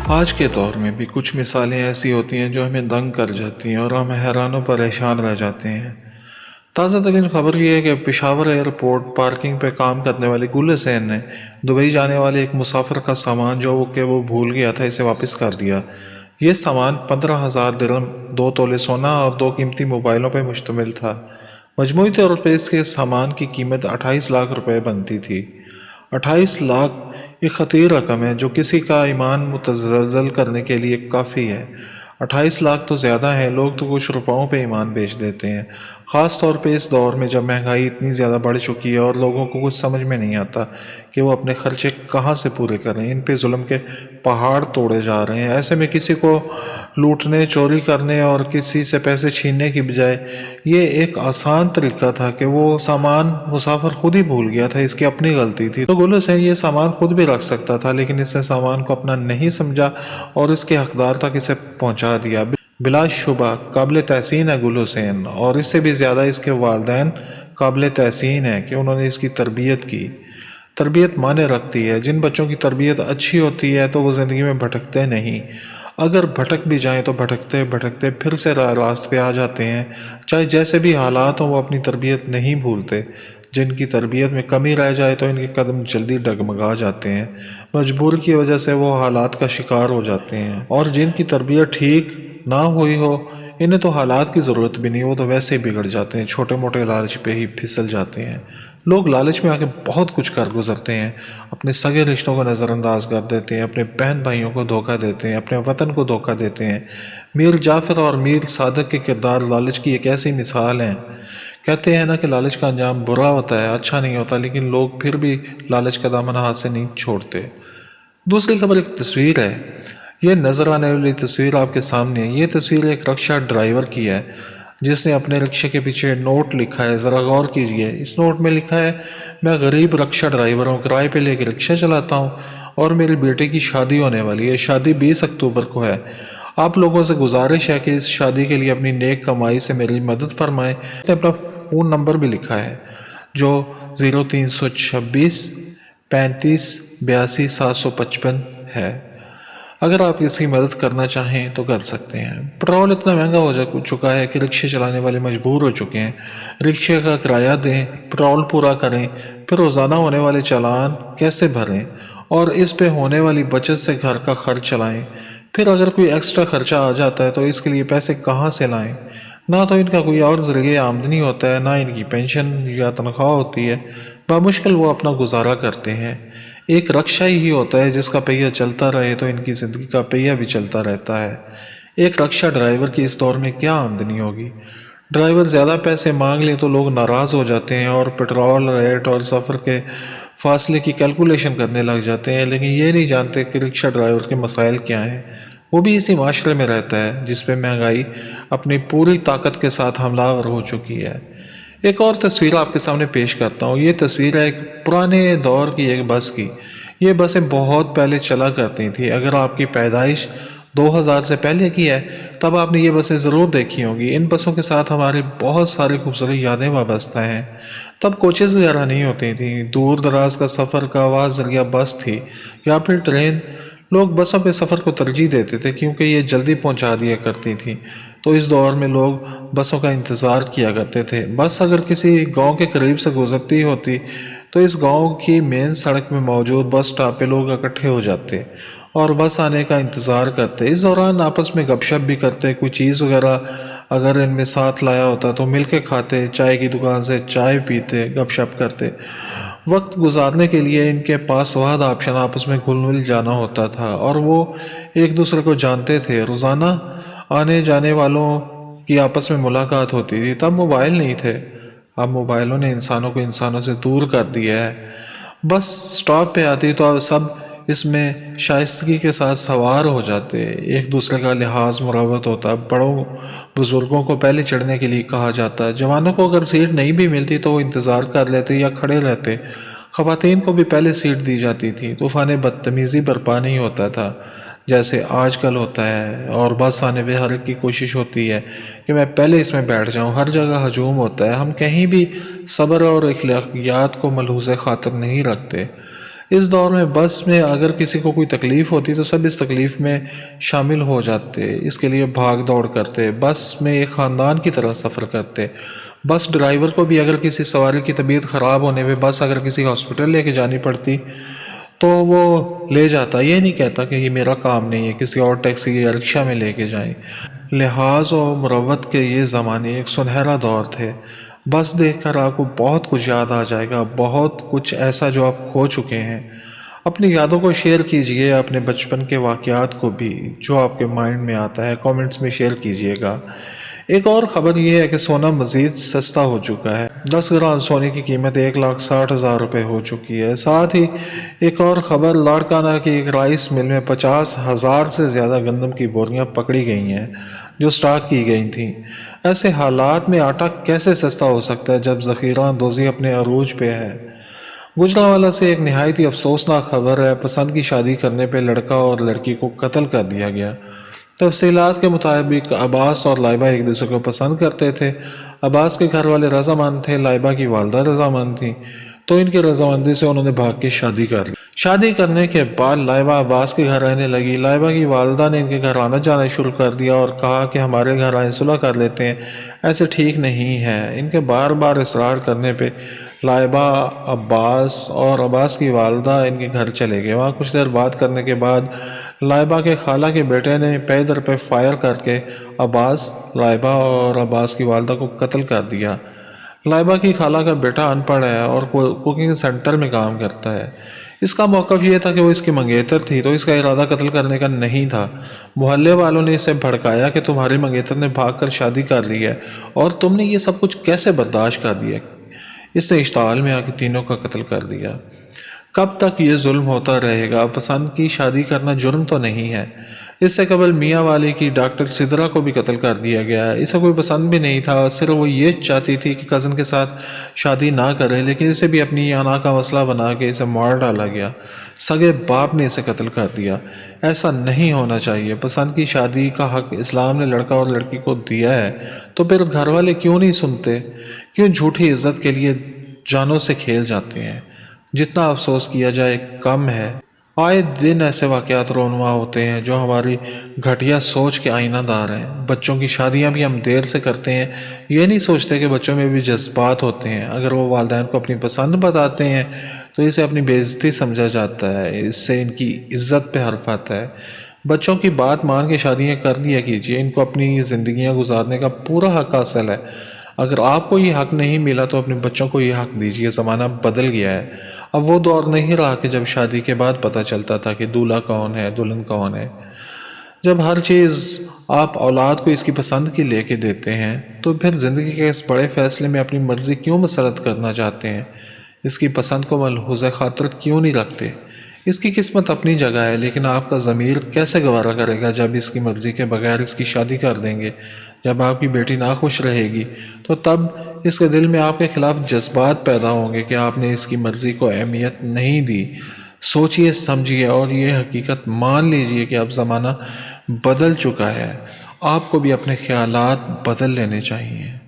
آج کے دور میں بھی کچھ مثالیں ایسی ہوتی ہیں جو ہمیں دنگ کر جاتی ہیں اور ہم حیران و پریشان رہ جاتے ہیں۔ تازہ ترین خبر یہ ہے کہ پشاور ایئرپورٹ پارکنگ پہ کام کرنے والی گل حسین نے دبئی جانے والے ایک مسافر کا سامان جو وہ بھول گیا تھا اسے واپس کر دیا۔ یہ سامان 15,000 درہم، 2 تولے سونا اور 2 قیمتی موبائلوں پہ مشتمل تھا۔ مجموعی طور پہ اس کے سامان کی قیمت 28 لاکھ روپے بنتی تھی۔ 28 لاکھ ایک خطیر رقم ہے جو کسی کا ایمان متزلزل کرنے کے لیے کافی ہے۔ 28 لاکھ تو زیادہ ہیں، لوگ تو کچھ روپاؤں پہ ایمان بیچ دیتے ہیں، خاص طور پہ اس دور میں جب مہنگائی اتنی زیادہ بڑھ چکی ہے اور لوگوں کو کچھ سمجھ میں نہیں آتا کہ وہ اپنے خرچے کہاں سے پورے کریں۔ ان پہ ظلم کے پہاڑ توڑے جا رہے ہیں۔ ایسے میں کسی کو لوٹنے، چوری کرنے اور کسی سے پیسے چھیننے کی بجائے یہ ایک آسان طریقہ تھا کہ وہ سامان مسافر خود ہی بھول گیا تھا، اس کی اپنی غلطی تھی تو گل حسین یہ سامان خود بھی رکھ سکتا تھا، لیکن اس نے سامان کو اپنا نہیں سمجھا اور اس کے حقدار تک اسے پہنچا دیا۔ بلا شبہ قابل تحسین ہے گل حسین، اور اس سے بھی زیادہ اس کے والدین قابل تحسین ہیں کہ انہوں نے اس کی تربیت کی۔ تربیت معنی رکھتی ہے۔ جن بچوں کی تربیت اچھی ہوتی ہے تو وہ زندگی میں بھٹکتے نہیں، اگر بھٹک بھی جائیں تو بھٹکتے بھٹکتے پھر سے راست پہ آ جاتے ہیں۔ چاہے جیسے بھی حالات ہوں وہ اپنی تربیت نہیں بھولتے۔ جن کی تربیت میں کمی رہ جائے تو ان کے قدم جلدی ڈگمگا جاتے ہیں، مجبوری کی وجہ سے وہ حالات کا شکار ہو جاتے ہیں، اور جن کی تربیت ٹھیک نہ ہوئی ہو انہیں تو حالات کی ضرورت بھی نہیں، وہ تو ویسے ہی بگڑ جاتے ہیں، چھوٹے موٹے لالچ پہ ہی پھسل جاتے ہیں۔ لوگ لالچ میں آ کے بہت کچھ کر گزرتے ہیں، اپنے سگے رشتوں کو نظر انداز کر دیتے ہیں، اپنے بہن بھائیوں کو دھوکہ دیتے ہیں، اپنے وطن کو دھوکہ دیتے ہیں۔ میر جعفر اور میر صادق کے کردار لالچ کی ایک ایسی مثال ہیں۔ کہتے ہیں نا کہ لالچ کا انجام برا ہوتا ہے، اچھا نہیں ہوتا، لیکن لوگ پھر بھی لالچ کا دامن ہاتھ سے نہیں چھوڑتے۔ دوسری خبر ایک تصویر ہے۔ یہ نظر آنے والی تصویر آپ کے سامنے ہے۔ یہ تصویر ایک رکشہ ڈرائیور کی ہے جس نے اپنے رکشے کے پیچھے نوٹ لکھا ہے، ذرا غور کیجئے۔ اس نوٹ میں لکھا ہے، میں غریب رکشہ ڈرائیور ہوں، کرائے پہ لے کے رکشہ چلاتا ہوں اور میری بیٹے کی شادی ہونے والی ہے، شادی 20 اکتوبر کو ہے۔ آپ لوگوں سے گزارش ہے کہ اس شادی کے لیے اپنی نیک کمائی سے میری مدد فرمائیں۔ اس نے اپنا فون نمبر بھی لکھا ہے جو 0326 35 82 755 ہے۔ اگر آپ اس کی مدد کرنا چاہیں تو کر سکتے ہیں۔ پٹرول اتنا مہنگا ہو چکا ہے کہ رکشے چلانے والے مجبور ہو چکے ہیں۔ رکشے کا کرایہ دیں، پٹرول پورا کریں، پھر روزانہ ہونے والے چالان کیسے بھریں اور اس پہ ہونے والی بچت سے گھر کا خرچ چلائیں۔ پھر اگر کوئی ایکسٹرا خرچہ آ جاتا ہے تو اس کے لیے پیسے کہاں سے لائیں؟ نہ تو ان کا کوئی اور ذریعہ آمدنی ہوتا ہے، نہ ان کی پینشن یا تنخواہ ہوتی ہے، بمشکل وہ اپنا گزارا کرتے ہیں۔ ایک رکشہ ہی ہوتا ہے جس کا پہیہ چلتا رہے تو ان کی زندگی کا پہیہ بھی چلتا رہتا ہے۔ ایک رکشہ ڈرائیور کی اس دور میں کیا آمدنی ہوگی؟ ڈرائیور زیادہ پیسے مانگ لیں تو لوگ ناراض ہو جاتے ہیں اور پٹرول ریٹ اور سفر کے فاصلے کی کیلکولیشن کرنے لگ جاتے ہیں، لیکن یہ نہیں جانتے کہ رکشہ ڈرائیور کے مسائل کیا ہیں۔ وہ بھی اسی معاشرے میں رہتا ہے جس پہ مہنگائی اپنی پوری طاقت کے ساتھ حملہ آور ہو چکی ہے۔ ایک اور تصویر آپ کے سامنے پیش کرتا ہوں۔ یہ تصویر ہے ایک پرانے دور کی ایک بس کی۔ یہ بسیں بہت پہلے چلا کرتی تھیں۔ اگر آپ کی پیدائش 2000 سے پہلے کی ہے تب آپ نے یہ بسیں ضرور دیکھی ہوں گی۔ ان بسوں کے ساتھ ہماری بہت ساری خوبصورت یادیں وابستہ ہیں۔ تب کوچز وغیرہ نہیں ہوتی تھیں، دور دراز کا سفر کا واحد ذریعہ بس تھی یا پھر ٹرین۔ لوگ بسوں پہ سفر کو ترجیح دیتے تھے کیونکہ یہ جلدی پہنچا دیا کرتی تھی، تو اس دور میں لوگ بسوں کا انتظار کیا کرتے تھے۔ بس اگر کسی گاؤں کے قریب سے گزرتی ہوتی تو اس گاؤں کی مین سڑک میں موجود بس سٹاپ پہ لوگ اکٹھے ہو جاتے اور بس آنے کا انتظار کرتے۔ اس دوران آپس میں گپ شپ بھی کرتے، کوئی چیز وغیرہ اگر ان میں ساتھ لایا ہوتا تو مل کے کھاتے، چائے کی دکان سے چائے پیتے، گپ شپ کرتے۔ وقت گزارنے کے لیے ان کے پاس واحد آپشن آپس میں گھل مل جانا ہوتا تھا اور وہ ایک دوسرے کو جانتے تھے۔ روزانہ آنے جانے والوں کی آپس میں ملاقات ہوتی تھی۔ تب موبائل نہیں تھے، اب موبائلوں نے انسانوں کو انسانوں سے دور کر دیا ہے۔ بس سٹاپ پہ آتی تو اب سب اس میں شائستگی کے ساتھ سوار ہو جاتے، ایک دوسرے کا لحاظ مراوت ہوتا۔ بڑوں بزرگوں کو پہلے چڑھنے کے لیے کہا جاتا، جوانوں کو اگر سیٹ نہیں بھی ملتی تو وہ انتظار کر لیتے یا کھڑے رہتے۔ خواتین کو بھی پہلے سیٹ دی جاتی تھی۔ طوفان بدتمیزی برپا نہیں ہوتا تھا جیسے آج کل ہوتا ہے، اور بس آنے پہ ہر ایک کی کوشش ہوتی ہے کہ میں پہلے اس میں بیٹھ جاؤں۔ ہر جگہ ہجوم ہوتا ہے، ہم کہیں بھی صبر اور اخلاقیات کو ملحوظ خاطر نہیں رکھتے۔ اس دور میں بس میں اگر کسی کو کوئی تکلیف ہوتی تو سب اس تکلیف میں شامل ہو جاتے، اس کے لیے بھاگ دوڑ کرتے، بس میں ایک خاندان کی طرح سفر کرتے۔ بس ڈرائیور کو بھی اگر کسی سواری کی طبیعت خراب ہونے پہ بس اگر کسی ہاسپٹل لے کے جانی پڑتی تو وہ لے جاتا، یہ نہیں کہتا کہ یہ میرا کام نہیں ہے، کسی اور ٹیکسی یا رکشہ میں لے کے جائیں۔ لحاظ و مروت کے یہ زمانے ایک سنہرا دور تھے۔ بس دیکھ کر آپ کو بہت کچھ یاد آ جائے گا، بہت کچھ ایسا جو آپ کھو چکے ہیں۔ اپنی یادوں کو شیئر کیجئے، اپنے بچپن کے واقعات کو بھی، جو آپ کے مائنڈ میں آتا ہے کامنٹس میں شیئر کیجئے گا۔ ایک اور خبر یہ ہے کہ سونا مزید سستا ہو چکا ہے۔ 10 گرام سونے کی قیمت 1,60,000 روپے ہو چکی ہے۔ ساتھ ہی ایک اور خبر، لاڑکانہ کی ایک رائس مل میں 50,000 سے زیادہ گندم کی بوریاں پکڑی گئی ہیں جو سٹاک کی گئی تھیں۔ ایسے حالات میں آٹا کیسے سستا ہو سکتا ہے جب ذخیرہ اندوزی اپنے عروج پہ ہے؟ گجرانوالہ سے ایک نہایت ہی افسوسناک خبر ہے، پسند کی شادی کرنے پہ لڑکا اور لڑکی کو قتل کر دیا گیا۔ تفصیلات کے مطابق عباس اور لائبہ ایک دوسرے کو پسند کرتے تھے۔ عباس کے گھر والے رضامند تھے، لائبہ کی والدہ رضامند تھیں، تو ان کی رضامندی سے انہوں نے بھاگ کے شادی کر لی۔ شادی کرنے کے بعد لائبہ عباس کے گھر رہنے لگی۔ لائبہ کی والدہ نے ان کے گھر آنا جانا شروع کر دیا اور کہا کہ ہمارے گھر آئیں، صلح کر لیتے ہیں، ایسے ٹھیک نہیں ہے۔ ان کے بار بار اصرار کرنے پہ لائبہ، عباس اور عباس کی والدہ ان کے گھر چلے گئے۔ وہاں کچھ دیر بات کرنے کے بعد لائبہ کے خالہ کے بیٹے نے پے در پہ فائر کر کے عباس، لائبہ اور عباس کی والدہ کو قتل کر دیا۔ لائبہ کی خالہ کا بیٹا ان پڑھ ہے اور کوکنگ سینٹر میں کام کرتا ہے۔ اس کا موقف یہ تھا کہ وہ اس کی منگیتر تھی، تو اس کا ارادہ قتل کرنے کا نہیں تھا۔ محلے والوں نے اسے بھڑکایا کہ تمہاری منگیتر نے بھاگ کر شادی کر لی ہے اور تم نے یہ سب کچھ کیسے برداشت کر دیا۔ اس نے اشتعال میں آ کے تینوں کا قتل کر دیا۔ کب تک یہ ظلم ہوتا رہے گا؟ پسند کی شادی کرنا جرم تو نہیں ہے۔ اس سے قبل میاں والی کی ڈاکٹر سدرا کو بھی قتل کر دیا گیا۔ اسے کوئی پسند بھی نہیں تھا، صرف وہ یہ چاہتی تھی کہ کزن کے ساتھ شادی نہ کرے، لیکن اسے بھی اپنی انا کا مسئلہ بنا کے اسے مار ڈالا گیا۔ سگے باپ نے اسے قتل کر دیا۔ ایسا نہیں ہونا چاہیے۔ پسند کی شادی کا حق اسلام نے لڑکا اور لڑکی کو دیا ہے، تو پھر گھر والے کیوں نہیں سنتے؟ کیوں جھوٹی عزت کے لیے جانوں سے کھیل جاتے ہیں؟ جتنا افسوس کیا جائے کم ہے۔ آئے دن ایسے واقعات رونما ہوتے ہیں جو ہماری گھٹیا سوچ کے آئینہ دار ہیں۔ بچوں کی شادیاں بھی ہم دیر سے کرتے ہیں، یہ نہیں سوچتے کہ بچوں میں بھی جذبات ہوتے ہیں۔ اگر وہ والدین کو اپنی پسند بتاتے ہیں تو اسے اپنی بے عزتی سمجھا جاتا ہے، اس سے ان کی عزت پہ حرف آتا ہے۔ بچوں کی بات مان کے شادیاں کر دیا کیجیے، ان کو اپنی زندگیاں گزارنے کا پورا حق حاصل ہے۔ اگر آپ کو یہ حق نہیں ملا تو اپنے بچوں کو یہ حق دیجیے۔ زمانہ بدل گیا ہے، اب وہ دور نہیں رہا کہ جب شادی کے بعد پتہ چلتا تھا کہ دولہا کون ہے، دلہن کون ہے۔ جب ہر چیز آپ اولاد کو اس کی پسند کی لے کے دیتے ہیں تو پھر زندگی کے اس بڑے فیصلے میں اپنی مرضی کیوں مسلط کرنا چاہتے ہیں؟ اس کی پسند کو ملحوظ خاطر کیوں نہیں رکھتے؟ اس کی قسمت اپنی جگہ ہے، لیکن آپ کا ضمیر کیسے گوارا کرے گا جب اس کی مرضی کے بغیر اس کی شادی کر دیں گے؟ جب آپ کی بیٹی ناخوش رہے گی تو تب اس کے دل میں آپ کے خلاف جذبات پیدا ہوں گے کہ آپ نے اس کی مرضی کو اہمیت نہیں دی۔ سوچئے سمجھیے اور یہ حقیقت مان لیجئے کہ اب زمانہ بدل چکا ہے۔ آپ کو بھی اپنے خیالات بدل لینے چاہیے۔